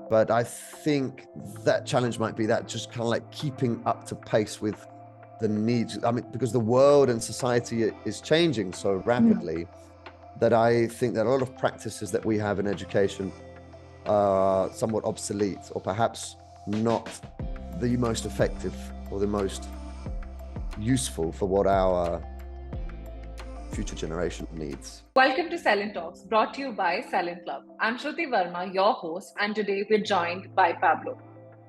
But I think that challenge might be that just kind of like keeping up to pace with the needs. I mean, because the world and society is changing so rapidly that I think that a lot of practices that we have in education are somewhat obsolete, or perhaps not the most effective or the most useful for what our future generation needs. Welcome to SELINTalks, brought to you by Selint Club. I'm Shruti Verma, your host, and today we're joined by Pablo,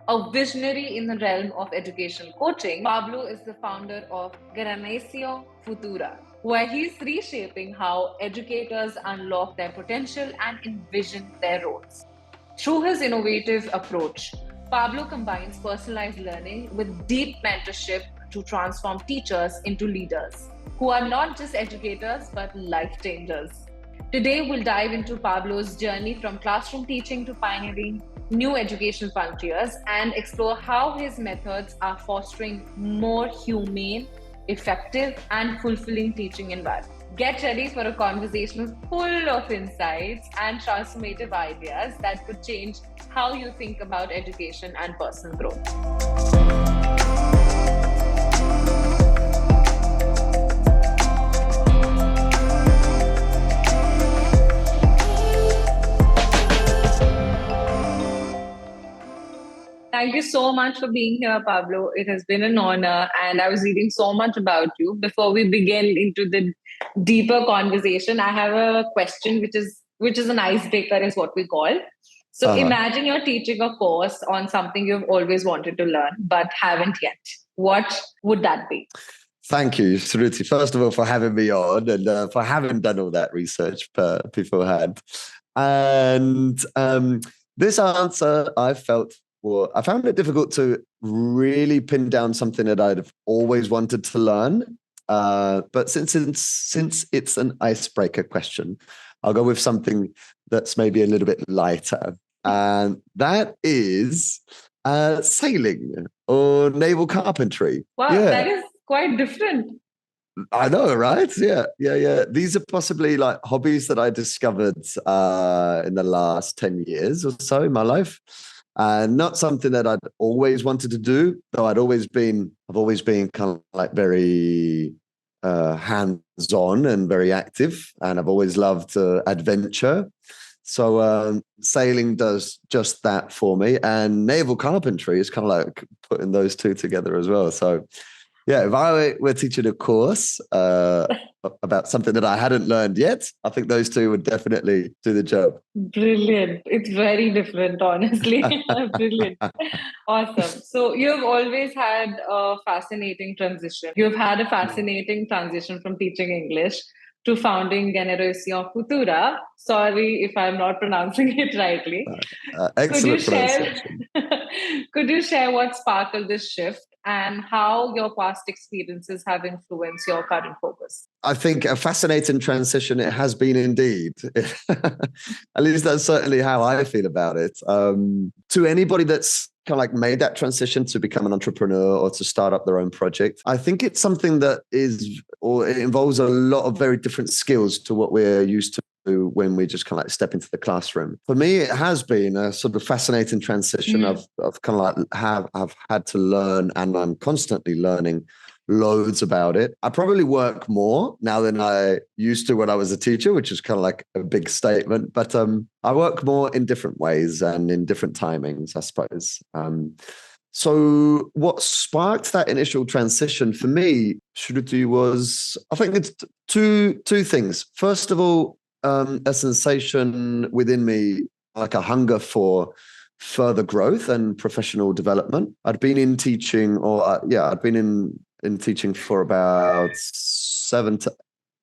a visionary in the realm of educational coaching. Pablo is the founder of Generación Futura, where he's reshaping how educators unlock their potential and envision their roles. Through his innovative approach, Pablo combines personalized learning with deep mentorship to transform teachers into leaders who are not just educators but life changers. Today, we'll dive into Pablo's journey from classroom teaching to pioneering new educational frontiers and explore how his methods are fostering more humane, effective, and fulfilling teaching environments. Get ready for a conversation full of insights and transformative ideas that could change how you think about education and personal growth. Thank you so much for being here, Pablo. It has been an honor, and I was reading so much about you. Before we begin into the deeper conversation, I have a question, which is an icebreaker, is what we call. So imagine you're teaching a course on something you've always wanted to learn but haven't yet. What would that be? Thank you, Shruti, first of all, for having me on and for having done all that research beforehand. And this answer, I found it difficult to really pin down something that I'd have always wanted to learn. But since it's an icebreaker question, I'll go with something that's maybe a little bit lighter. And that is sailing or naval carpentry. Wow, yeah. That is quite different. I know, right? Yeah. These are possibly like hobbies that I discovered in the last 10 years or so in my life. And not something that I'd always wanted to do, though I've always been kind of like very hands-on and very active, and I've always loved adventure. So sailing does just that for me, and naval carpentry is kind of like putting those two together as well. So yeah, if I were teaching a course about something that I hadn't learned yet, I think those two would definitely do the job. Brilliant. It's very different, honestly. Brilliant. Awesome. So you've always had a fascinating transition. You've had a fascinating transition from teaching English to founding Generación Futura. Sorry if I'm not pronouncing it rightly. Excellent pronunciation. Could you share what sparkled this shift and how your past experiences have influenced your current focus? I think a fascinating transition it has been indeed. At least that's certainly how I feel about it. To anybody that's kind of like made that transition to become an entrepreneur or to start up their own project, I think it's something that it involves a lot of very different skills to what we're used to when we just kind of like step into the classroom. For me, it has been a sort of fascinating transition. I've kind of like I've had to learn, and I'm constantly learning loads about it. I probably work more now than I used to when I was a teacher, which is kind of like a big statement, but I work more in different ways and in different timings, I suppose. So what sparked that initial transition for me, Shruti, was, I think it's two things. First of all, a sensation within me, like a hunger for further growth and professional development. I'd been in teaching, I'd been in teaching for about 7 to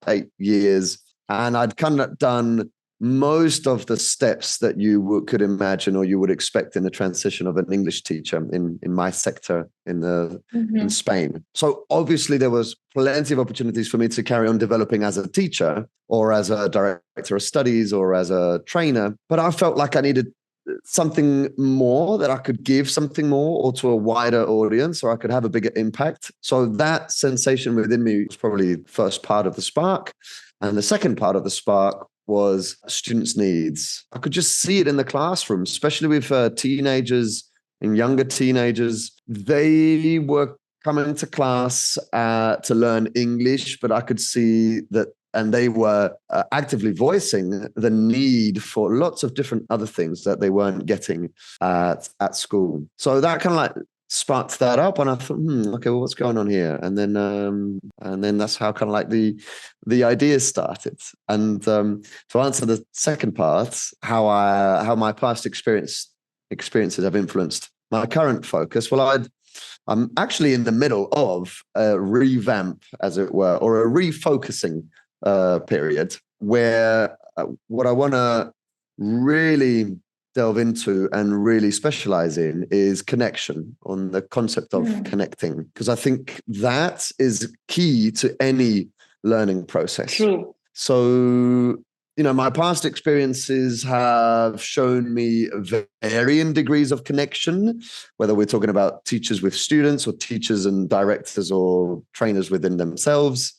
8 years, and I'd kind of done most of the steps that you could imagine or you would expect in the transition of an English teacher in my sector in Spain. So obviously there was plenty of opportunities for me to carry on developing as a teacher or as a director of studies or as a trainer, but I felt like I needed something more, that I could give something more or to a wider audience, or I could have a bigger impact. So that sensation within me was probably the first part of the spark. And the second part of the spark was students' needs. I could just see it in the classroom, especially with teenagers and younger teenagers. They were coming to class to learn English, but I could see that, and they were actively voicing the need for lots of different other things that they weren't getting at school. So that kind of like sparked that up, and I thought, okay, well, what's going on here? And then that's how kind of like the ideas started. And to answer the second part, how my past experiences have influenced my current focus. Well, I'm actually in the middle of a revamp, as it were, or a refocusing period where what I want to really delve into and really specialize in is connection, on the concept of connecting, because I think that is key to any learning process. True. So, my past experiences have shown me varying degrees of connection, whether we're talking about teachers with students or teachers and directors or trainers within themselves.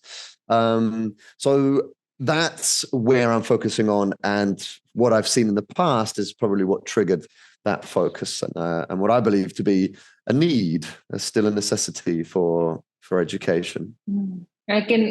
So that's where I'm focusing on, and what I've seen in the past is probably what triggered that focus, and what I believe to be a need, still a necessity for education.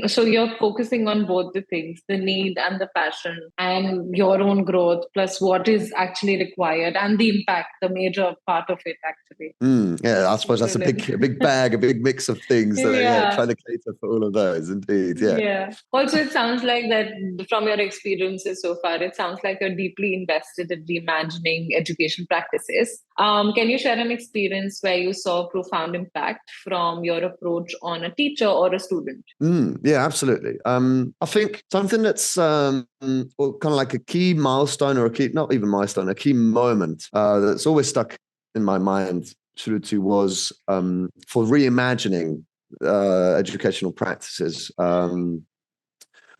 So you're focusing on both the things, the need and the passion, and your own growth, plus what is actually required, and the impact, the major part of it, actually. Yeah, I suppose that's a big bag, a big mix of things. So trying to cater for all of those, indeed. Yeah. Also, it sounds like that from your experiences so far, it sounds like you're deeply invested in reimagining education practices. Can you share an experience where you saw profound impact from your approach on a teacher or a student? Yeah, absolutely. I think something that's kind of like a key milestone, or a key moment that's always stuck in my mind, Shruti, was for reimagining educational practices.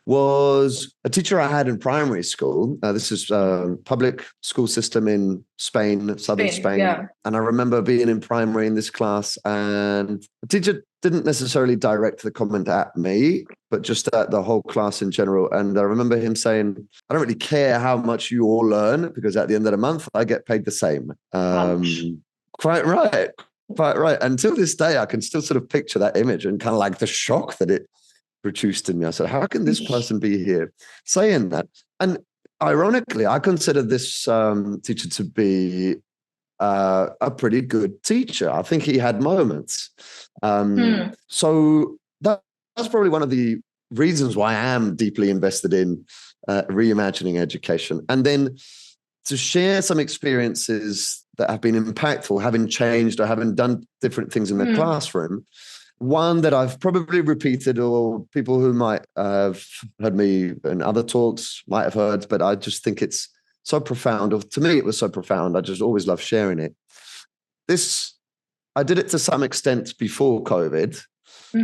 Was a teacher I had in primary school. This is public school system in Spain, southern Spain. Yeah. And I remember being in primary in this class, and the teacher didn't necessarily direct the comment at me, but just at the whole class in general. And I remember him saying, "I don't really care how much you all learn, because at the end of the month, I get paid the same." Quite right. Until this day, I can still sort of picture that image and kind of like the shock that it produced in me. I said, how can this person be here saying that? And ironically, I consider this teacher to be a pretty good teacher. I think he had moments. So that's probably one of the reasons why I am deeply invested in reimagining education. And then to share some experiences that have been impactful, having changed or having done different things in the classroom. One that I've probably repeated, or people who might have heard me in other talks might have heard, but I just think it's so profound. Or to me, it was so profound. I just always love sharing it. I did it to some extent before COVID.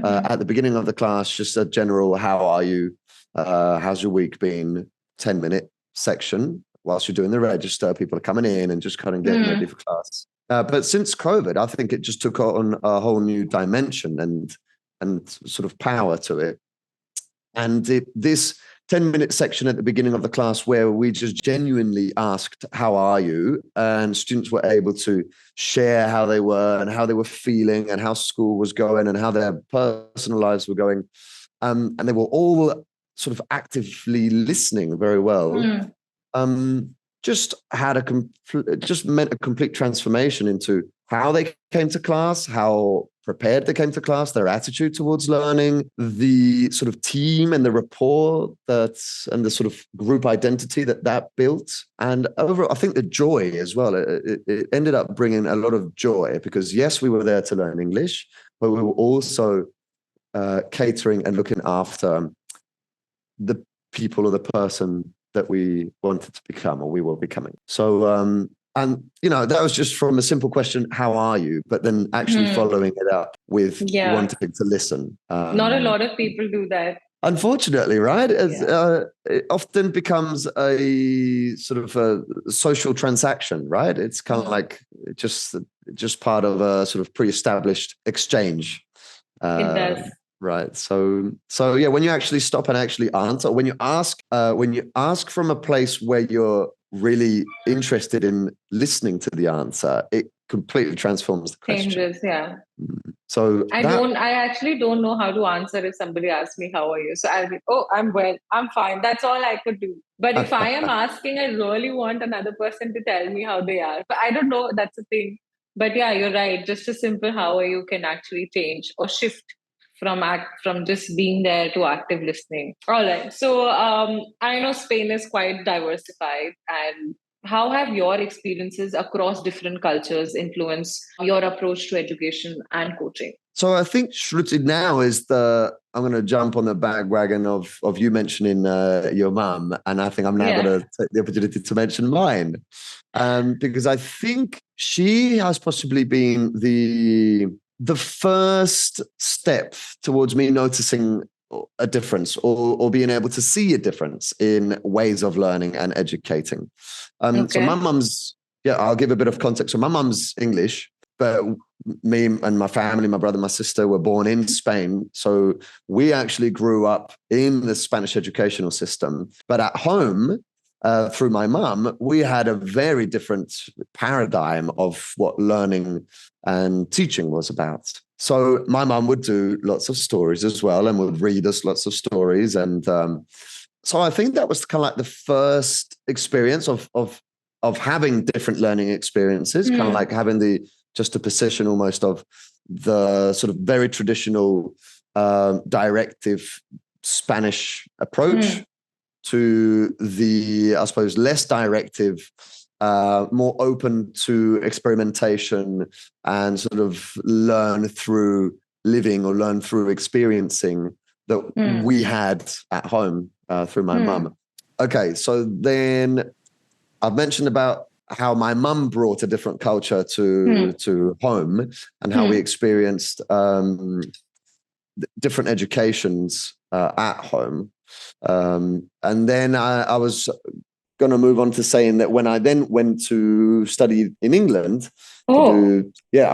At the beginning of the class, just a general, how are you? How's your week been? 10-minute section. Whilst you're doing the register, people are coming in and just kind of getting ready for class. But since COVID, I think it just took on a whole new dimension and sort of power to it. And this 10-minute section at the beginning of the class, where we just genuinely asked, how are you? And students were able to share how they were and how they were feeling and how school was going and how their personal lives were going. And they were all sort of actively listening very well. Just meant a complete transformation into how they came to class, how prepared they came to class, their attitude towards learning, the sort of team and the rapport and the sort of group identity that built. And overall, I think the joy as well, it ended up bringing a lot of joy, because yes, we were there to learn English, but we were also catering and looking after the people or the person that we wanted to become, or we were becoming. So, and that was just from a simple question, how are you? But then actually following it up with wanting to listen. Not a lot of people do that. Unfortunately, right? It often becomes a sort of a social transaction, right? It's kind of like just part of a sort of pre-established exchange. It does. Right. So yeah, when you actually stop and actually answer, when you ask from a place where you're really interested in listening to the answer, it completely transforms the question. Changes, yeah. So I actually don't know how to answer if somebody asks me, how are you? So I'll be, oh, I'm well, I'm fine. That's all I could do. But if I am asking, I really want another person to tell me how they are. But I don't know, that's the thing. But yeah, you're right. Just a simple how are you can actually change or shift from just being there to active listening. All right. So I know Spain is quite diversified, and how have your experiences across different cultures influenced your approach to education and coaching? So I think Shruti now I'm going to jump on the bandwagon of you mentioning your mum, and I think I'm now going to take the opportunity to mention mine, because I think she has possibly been the first step towards me noticing a difference or being able to see a difference in ways of learning and educating. So my mum's, I'll give a bit of context. So my mum's English, but me and my family, my brother, my sister were born in Spain. So we actually grew up in the Spanish educational system. But at home, through my mum, we had a very different paradigm of what learning and teaching was about. So my mum would do lots of stories as well and would read us lots of stories. And so I think that was kind of like the first experience of having different learning experiences, kind of like having just a position almost of the sort of very traditional directive Spanish approach to the, I suppose, less directive, more open to experimentation and sort of learn through living or learn through experiencing that we had at home through my mum. Okay, so then I've mentioned about how my mum brought a different culture to home and how we experienced different educations at home. And then I was going to move on to saying that when I then went to study in England, I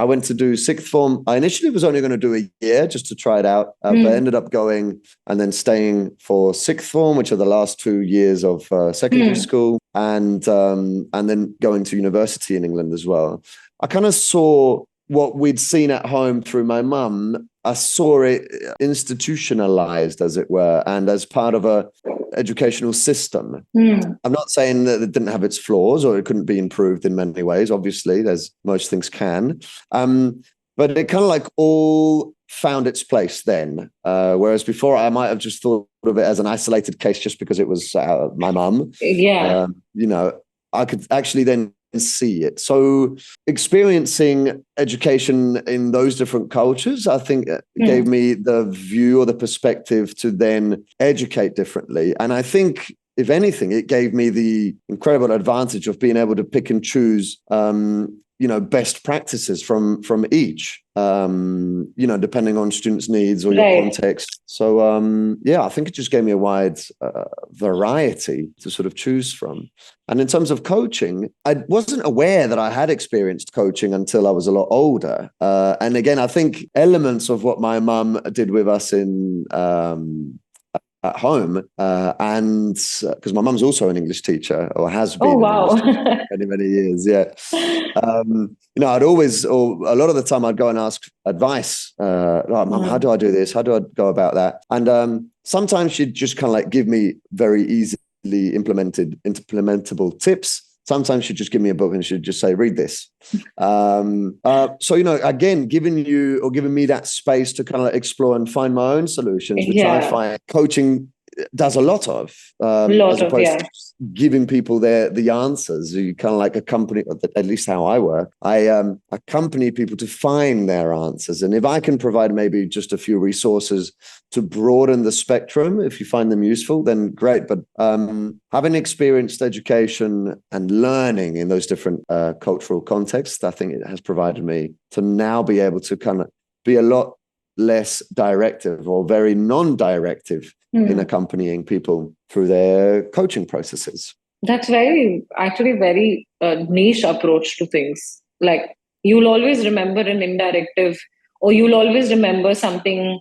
went to do sixth form. I initially was only going to do a year just to try it out, but ended up going and then staying for sixth form, which are the last 2 years of secondary school, and then going to university in England as well. I kind of saw what we'd seen at home through my mum. I saw it institutionalized, as it were, and as part of a educational system. I'm not saying that it didn't have its flaws or it couldn't be improved in many ways. Obviously, there's most things can. But it kind of like all found its place then. Whereas before, I might have just thought of it as an isolated case just because it was my mum. I could actually then see it. So experiencing education in those different cultures, I think gave me the view or the perspective to then educate differently. And I think, if anything, it gave me the incredible advantage of being able to pick and choose best practices from each, depending on students' needs or your context. So, I think it just gave me a wide variety to sort of choose from. And in terms of coaching, I wasn't aware that I had experienced coaching until I was a lot older. And again, I think elements of what my mum did with us at home, and because my mum's also an English teacher, or has been for many, many years. I'd always, or a lot of the time, I'd go and ask advice. Mum, how do I do this? How do I go about that? And sometimes she'd just kind of like give me very easily implementable tips. Sometimes she'd just give me a book and she'd just say, read this. Again, giving me that space to kind of explore and find my own solutions, which I find coaching does a lot of, as opposed to giving people the answers. You kind of like accompany, at least how I work, I accompany people to find their answers. And if I can provide maybe just a few resources to broaden the spectrum, if you find them useful, then great. But having experienced education and learning in those different cultural contexts, I think it has provided me to now be able to kind of be a lot less directive or very non-directive in accompanying people through their coaching processes. That's actually very niche approach to things. Like, you'll always remember an indirective, or you'll always remember something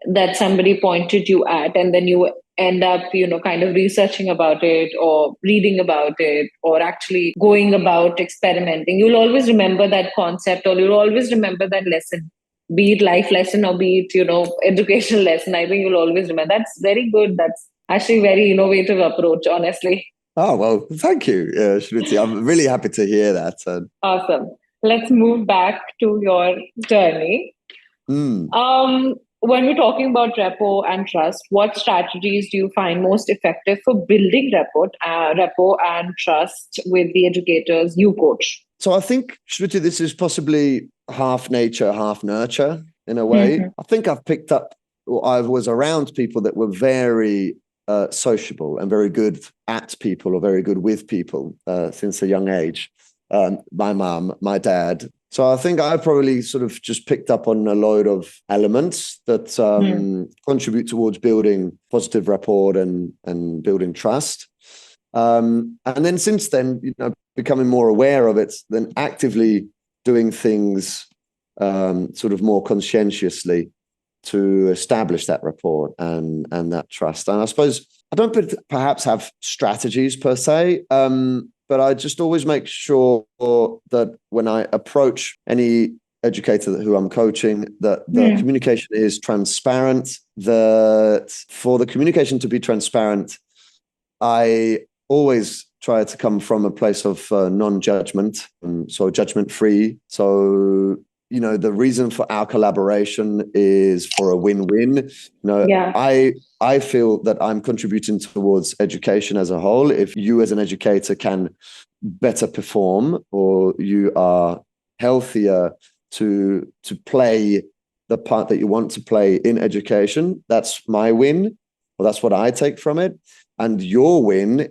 that somebody pointed you at, and then you end up, kind of researching about it or reading about it or actually going about experimenting, you'll always remember that concept, or you'll always remember that lesson, be it life lesson or be it, educational lesson. I think you'll always remember. That's very good. That's actually very innovative approach, honestly. Oh, well, thank you, Shruti. I'm really happy to hear that. Awesome. Let's move back to your journey. When we're talking about repo and trust, what strategies do you find most effective for building repo and trust with the educators you coach? So I think, Shruti, this is possibly half nature, half nurture in a way. I think I've picked up, or I was around people that were very sociable and very good at people or very good with people since a young age. My mum, my dad. So I think I probably sort of just picked up on a load of elements that contribute towards building positive rapport and building trust. And then since then, becoming more aware of it, then actively doing things sort of more conscientiously to establish that rapport and that trust. And I suppose I don't perhaps have strategies per se, but I just always make sure that when I approach any educator who I'm coaching, that the communication is transparent, that for the communication to be transparent, I always try to come from a place of non-judgment, so judgment-free. So, the reason for our collaboration is for a win-win. I feel that I'm contributing towards education as a whole. If you as an educator can better perform, or you are healthier to play the part that you want to play in education, that's my win, or that's what I take from it. And your win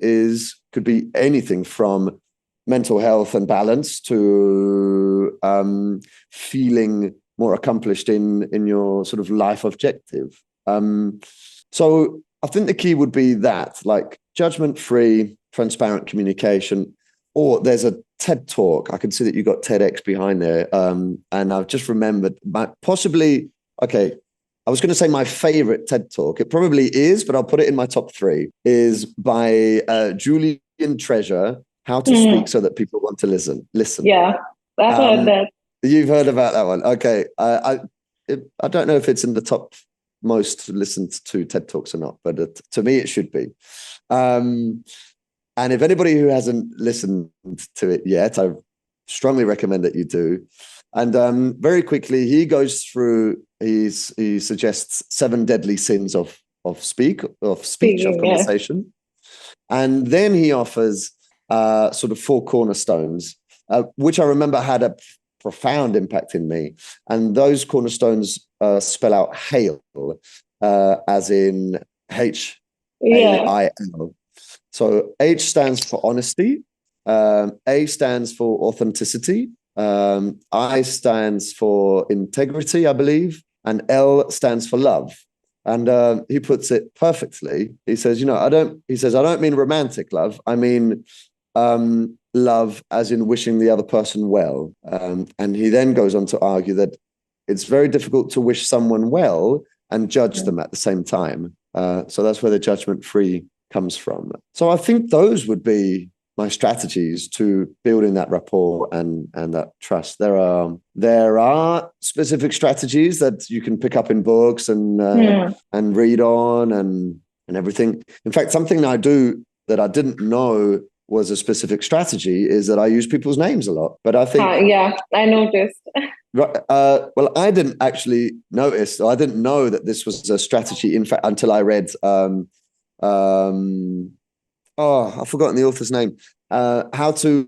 could be anything from mental health and balance to feeling more accomplished in your sort of life objective. So I think the key would be that, like, judgment-free, transparent communication. Or there's a TED talk. I can see that you got TEDx behind there. And I've just remembered I was going to say my favorite TED talk. It probably is, but I'll put it in my top 3, is by Julian Treasure, How to Speak So That People Want to Listen. Yeah, I've heard that. You've heard about that one. Okay. I don't know if it's in the top most listened to TED Talks or not, but to me, it should be. And if anybody who hasn't listened to it yet, I strongly recommend that you do. And very quickly, he goes through, he suggests 7 deadly sins of speech, of conversation. And then he offers sort of 4 cornerstones, which I remember had a profound impact in me. And those cornerstones spell out HAIL, as in HAIL. So H stands for honesty, A stands for authenticity, I stands for integrity, I believe, and L stands for love. And he puts it perfectly. He says, I don't mean romantic love. I mean love as in wishing the other person well. And he then goes on to argue that it's very difficult to wish someone well and judge them at the same time. So that's where the judgment-free comes from. So I think those would be my strategies to building that rapport and that trust. There are specific strategies that you can pick up in books and read on and everything. In fact, something I do that I didn't know was a specific strategy is that I use people's names a lot. But I think I noticed. Well, I didn't actually notice. I didn't know that this was a strategy. In fact, until I read. I've forgotten the author's name. How to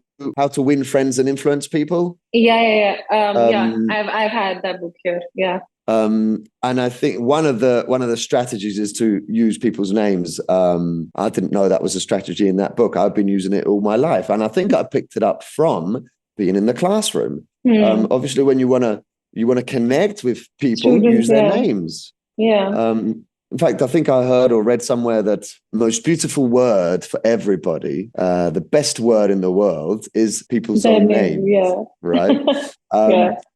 win friends and influence people. I've had that book here. Yeah. And I think one of the strategies is to use people's names. I didn't know that was a strategy in that book. I've been using it all my life, and I think I picked it up from being in the classroom. Obviously, when you want to connect with people, use their names. Yeah. In fact, I think I heard or read somewhere that the most beautiful word for everybody, the best word in the world, is people's own name. Yeah. Right.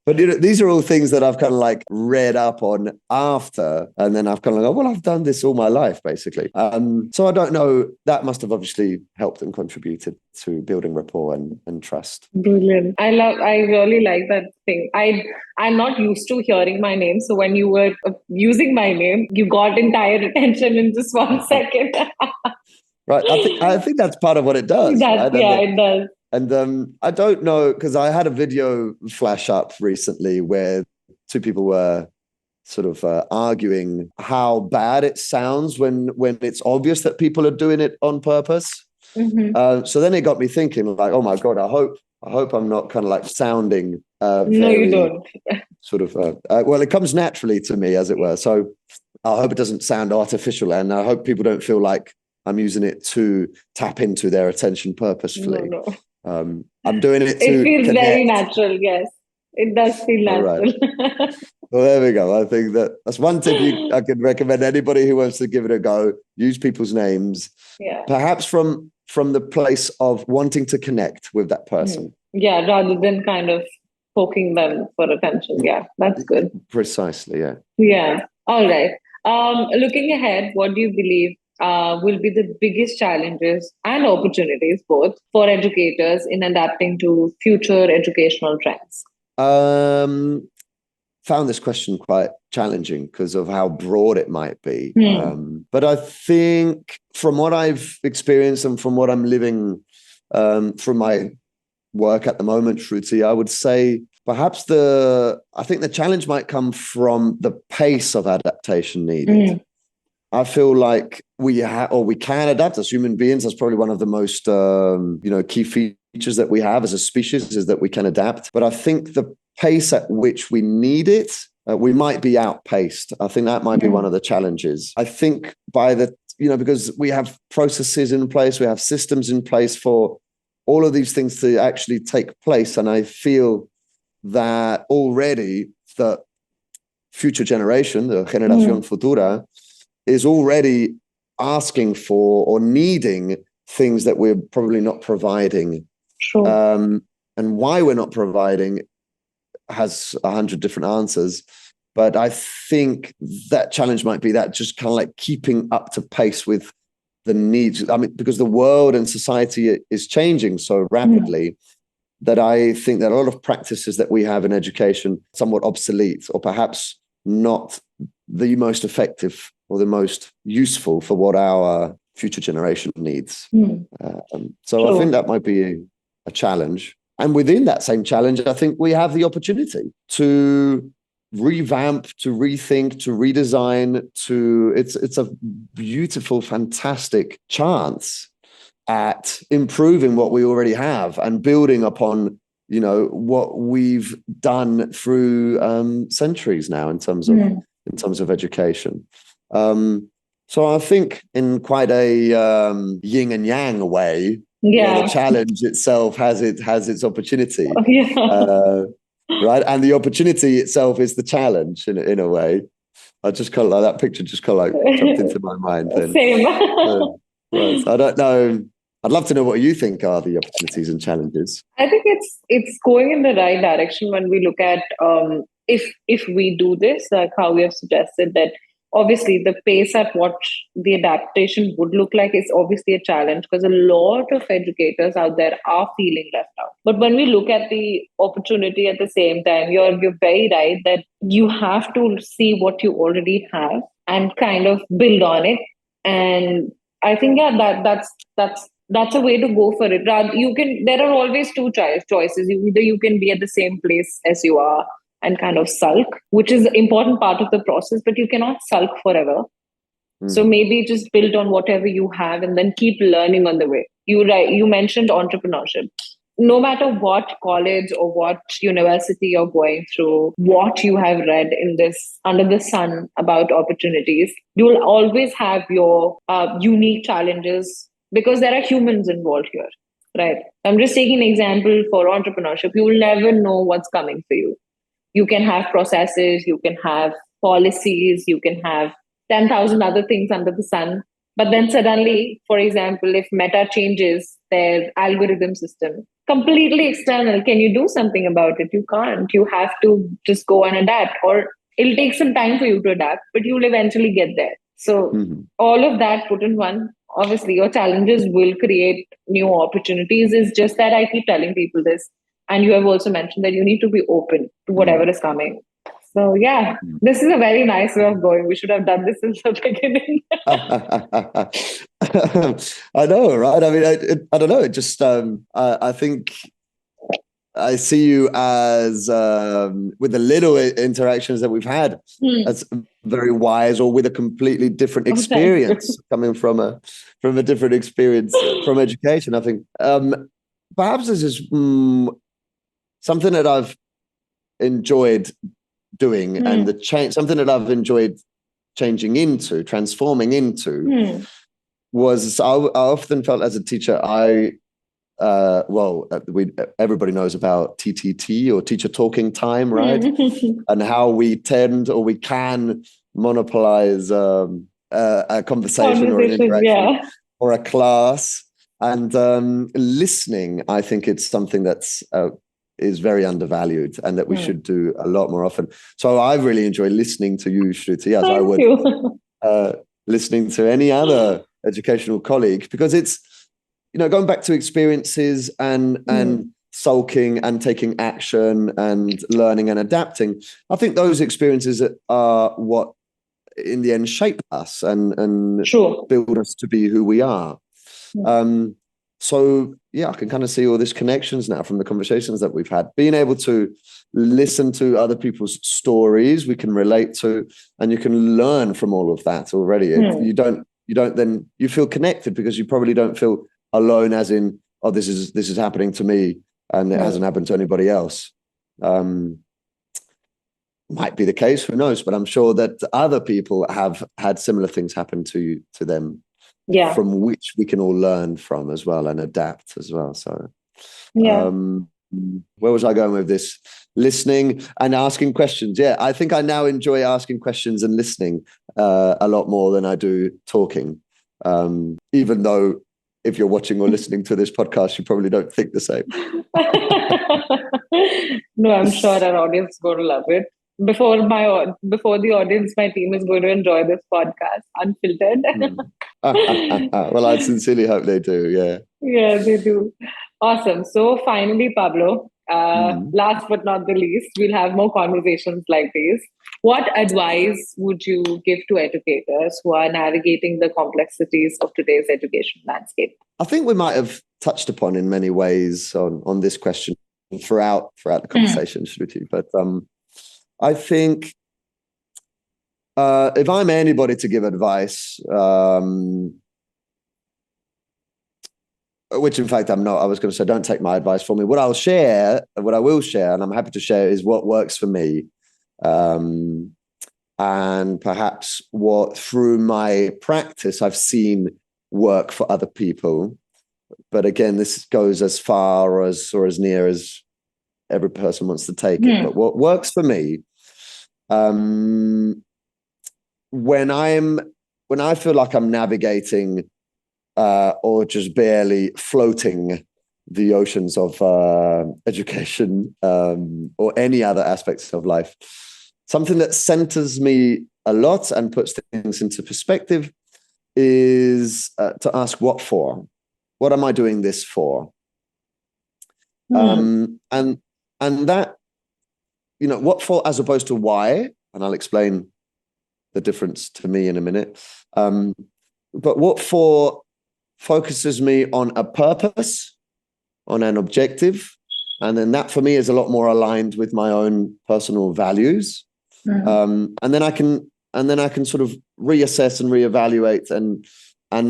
But these are all things that I've kind of like read up on after, and then I've kind of like, well, I've done this all my life, basically. So I don't know. That must have obviously helped and contributed to building rapport and trust. Brilliant. I really like that thing. I'm not used to hearing my name, so when you were using my name, you got entire attention in just 1 second. Right. I think that's part of what it does. Right? It does. And I don't know, because I had a video flash up recently where two people were sort of arguing how bad it sounds when it's obvious that people are doing it on purpose. Mm-hmm. So then it got me thinking, like, oh my God, I hope I'm not kind of like sounding no, you don't. Sort of well, it comes naturally to me, as it were. So I hope it doesn't sound artificial, and I hope people don't feel like I'm using it to tap into their attention purposefully. No. I'm doing it to It feels connect. very natural. Yes, it does feel natural. Right. Well, there we go. I think that's one tip I could recommend anybody who wants to give it a go. Use people's names, perhaps from the place of wanting to connect with that person. Yeah, rather than kind of poking them for attention. Yeah, that's good. Precisely. Yeah. Yeah. All right. Looking ahead, what do you believe will be the biggest challenges and opportunities both for educators in adapting to future educational trends? Found this question quite challenging because of how broad it might be. But I think from what I've experienced and from what I'm living from my work at the moment, Shruti, I would say perhaps I think the challenge might come from the pace of adaptation needed. I feel like we can adapt as human beings. That's probably one of the most key features that we have as a species, is that we can adapt. But I think the pace at which we need it, we might be outpaced. I think that might be one of the challenges. I think because we have processes in place, we have systems in place for all of these things to actually take place. And I feel that already the future generation, the Generación Futura, is already asking for or needing things that we're probably not providing. Sure. And why we're not providing has 100 different answers. But I think that challenge might be that, just kind of like keeping up to pace with the needs. I mean, because the world and society is changing so rapidly that I think that a lot of practices that we have in education are somewhat obsolete, or perhaps not the most effective or the most useful for what our future generation needs. So I think that might be a challenge. And within that same challenge, I think we have the opportunity to revamp, to rethink, to redesign, it's a beautiful, fantastic chance at improving what we already have and building upon, what we've done through centuries now in terms of education. So I think in quite a yin and yang way, the challenge itself has its opportunity, right? And the opportunity itself is the challenge in a way. I just kind of like that picture just kind of like jumped into my mind then. Same. Right. I don't know. I'd love to know what you think are the opportunities and challenges. I think it's going in the right direction when we look at if we do this, like how we have suggested, that obviously the pace at what the adaptation would look like is obviously a challenge, because a lot of educators out there are feeling left out. But when we look at the opportunity at the same time, you're very right that you have to see what you already have and kind of build on it. And I think that's a way to go for it. There are always two choices. Either you can be at the same place as you are and kind of sulk, which is an important part of the process, but you cannot sulk forever. So maybe just build on whatever you have and then keep learning on the way. You mentioned entrepreneurship. No matter what college or what university you're going through, what you have read in this under the sun about opportunities, you'll always have your unique challenges, because there are humans involved here, right? I'm just taking an example for entrepreneurship. You will never know what's coming for you. You can have processes, you can have policies, you can have 10,000 other things under the sun. But then suddenly, for example, if Meta changes their algorithm system, completely external, can you do something about it? You can't. You have to just go and adapt, or it'll take some time for you to adapt, but you'll eventually get there. So all of that put in one, obviously your challenges will create new opportunities. It's just that I keep telling people this. And you have also mentioned that you need to be open to whatever is coming. So yeah, this is a very nice way of going. We should have done this since the beginning. I know, right? I mean, I don't know. It just, I think I see you as, with the little interactions that we've had, as very wise, or with a completely different experience, coming from a different experience from education. I think perhaps this is something that I've enjoyed doing, and the change, something that I've enjoyed transforming into, was I often felt as a teacher, everybody knows about TTT, or teacher talking time, right? And how we tend, or we can monopolize a conversation or an interaction or a class. And listening, I think it's something that's is very undervalued, and that we should do a lot more often. So I really enjoy listening to you, Shruti, as I would listening to any other educational colleague, because it's, going back to experiences and sulking and taking action and learning and adapting. I think those experiences are what in the end shape us and build us to be who we are. So yeah, I can kind of see all these connections now from the conversations that we've had. Being able to listen to other people's stories, we can relate to, and you can learn from all of that already. You don't then, you feel connected, because you probably don't feel alone, as in, oh, this is happening to me and it hasn't happened to anybody else. Might be the case, who knows? But I'm sure that other people have had similar things happen to them. Yeah. From which we can all learn from as well, and adapt as well. So where was I going with this? Listening and asking questions. Yeah, I think I now enjoy asking questions and listening a lot more than I do talking. Even though if you're watching or listening to this podcast, you probably don't think the same. No, I'm sure our audience is going to love it. Before the audience, my team is going to enjoy this podcast unfiltered. Well, I sincerely hope they do. Yeah. Yeah, they do. Awesome. So finally, Pablo, last but not the least, we'll have more conversations like these. What advice would you give to educators who are navigating the complexities of today's education landscape? I think we might have touched upon in many ways on this question throughout the conversation, Shruti. But I think if I'm anybody to give advice, which in fact I'm not, I was going to say, don't take my advice from me. What I will share, and I'm happy to share, is what works for me. And perhaps what through my practice I've seen work for other people. But again, this goes as far as or as near as every person wants to take it. But what works for me, when I feel like I'm navigating or just barely floating the oceans of education or any other aspects of life, something that centers me a lot and puts things into perspective is to ask what for. What am I doing this for? And that, what for as opposed to why, and I'll explain the difference to me in a minute. But what for focuses me on a purpose, on an objective, and then that for me is a lot more aligned with my own personal values. And then I can sort of reassess and reevaluate, and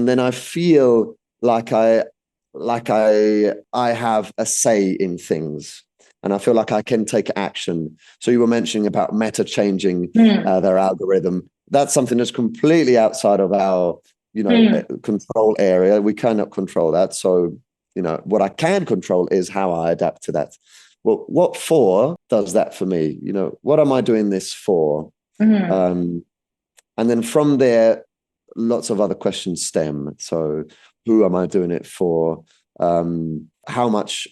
then I feel like I have a say in things, and I feel like I can take action. So you were mentioning about Meta changing their algorithm. That's something that's completely outside of our control area. We cannot control that. So what I can control is how I adapt to that. Well, what for does that for me? What am I doing this for? And then from there, lots of other questions stem. So who am I doing it for? How much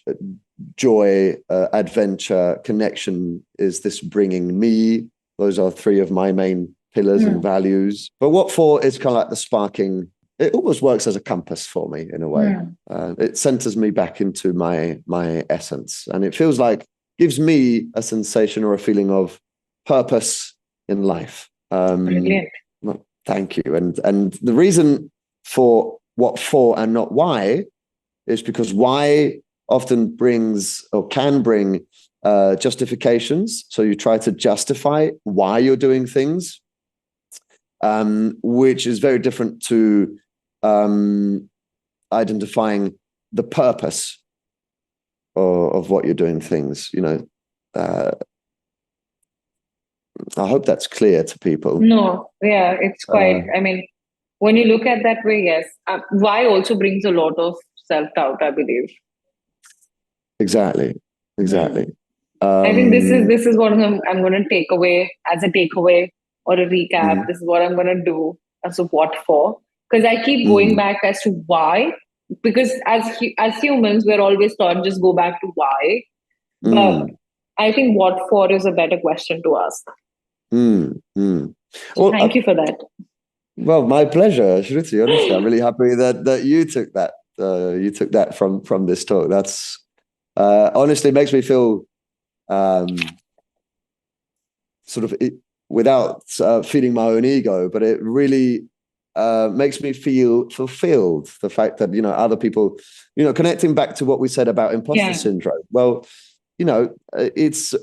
joy, adventure, connection is this bringing me? Those are three of my main pillars and values. But what for is kind of like the sparking. It almost works as a compass for me in a way. It centers me back into my essence, and it feels like gives me a sensation or a feeling of purpose in life. Brilliant. Well, thank you. And the reason for what for and not why is because why often brings or can bring justifications. So you try to justify why you're doing things, which is very different to identifying the purpose of what you're doing things. I hope that's clear to people. No, yeah, it's quite, I mean, when you look at that way, yes. Why also brings a lot of self-doubt, I believe. Exactly. I think this is what I'm going to take away as a takeaway or a recap. This is what I'm going to do as a what for. Because I keep going back as to why. Because as humans, we're always taught just go back to why. But I think what for is a better question to ask. So well, thank you for that. Well, my pleasure, Shruti. Honestly, I'm really happy that you took that. You took that from this talk. That's honestly makes me feel sort of without feeding my own ego, but it really makes me feel fulfilled. The fact that other people, connecting back to what we said about imposter syndrome. Well, it's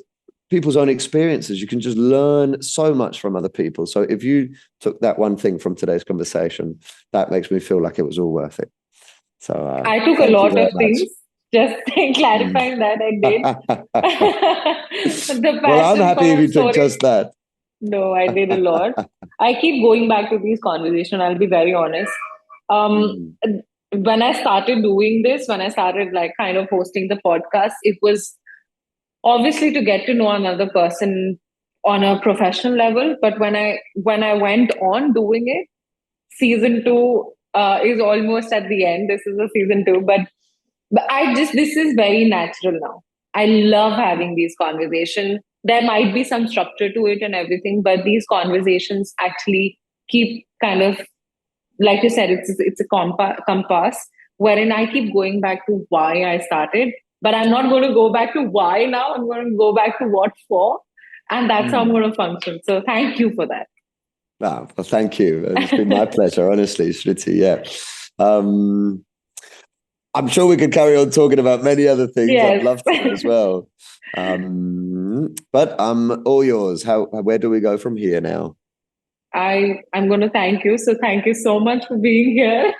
people's own experiences. You can just learn so much from other people. So if you took that one thing from today's conversation, that makes me feel like it was all worth it. So I took a lot of things. Just clarifying that I did. Well, I'm happy if you took just that. No, I did a lot. I keep going back to these conversations. I'll be very honest. When I started doing this, when I started kind of hosting the podcast, it was obviously to get to know another person on a professional level. But when I went on doing it, season 2 is almost at the end. This is a season 2, but this is very natural now. I love having these conversations. There might be some structure to it and everything, but these conversations actually keep kind of, like you said, it's a compass wherein I keep going back to why I started. But I'm not going to go back to why now. I'm going to go back to what for. And that's how I'm going to function. So thank you for that. Well, thank you. It's been my pleasure, honestly, Shruti. Yeah. I'm sure we could carry on talking about many other things. Yes. I'd love to as well. But I'm all yours. Where do we go from here now? I'm going to thank you. So thank you so much for being here.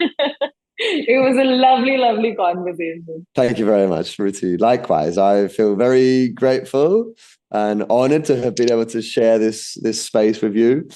It was a lovely, lovely conversation. Thank you very much, Shruti. Likewise, I feel very grateful and honored to have been able to share this space with you.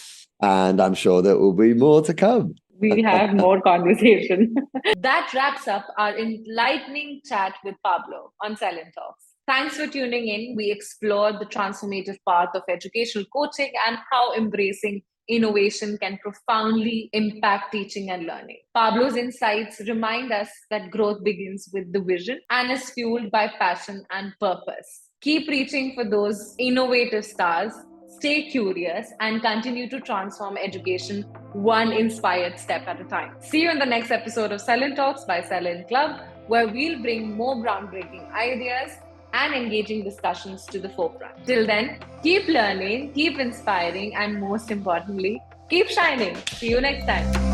And I'm sure there will be more to come. We'll have more conversation. That wraps up our enlightening chat with Pablo on SELINTalks. Thanks for tuning in. We explored the transformative path of educational coaching and how embracing innovation can profoundly impact teaching and learning. Pablo's insights remind us that growth begins with the vision and is fueled by passion and purpose. Keep reaching for those innovative stars, stay curious, and continue to transform education one inspired step at a time. See you in the next episode of SELINTalks by Selin Club, where we'll bring more groundbreaking ideas and engaging discussions to the forefront. Till then, keep learning, keep inspiring, and most importantly, keep shining. See you next time.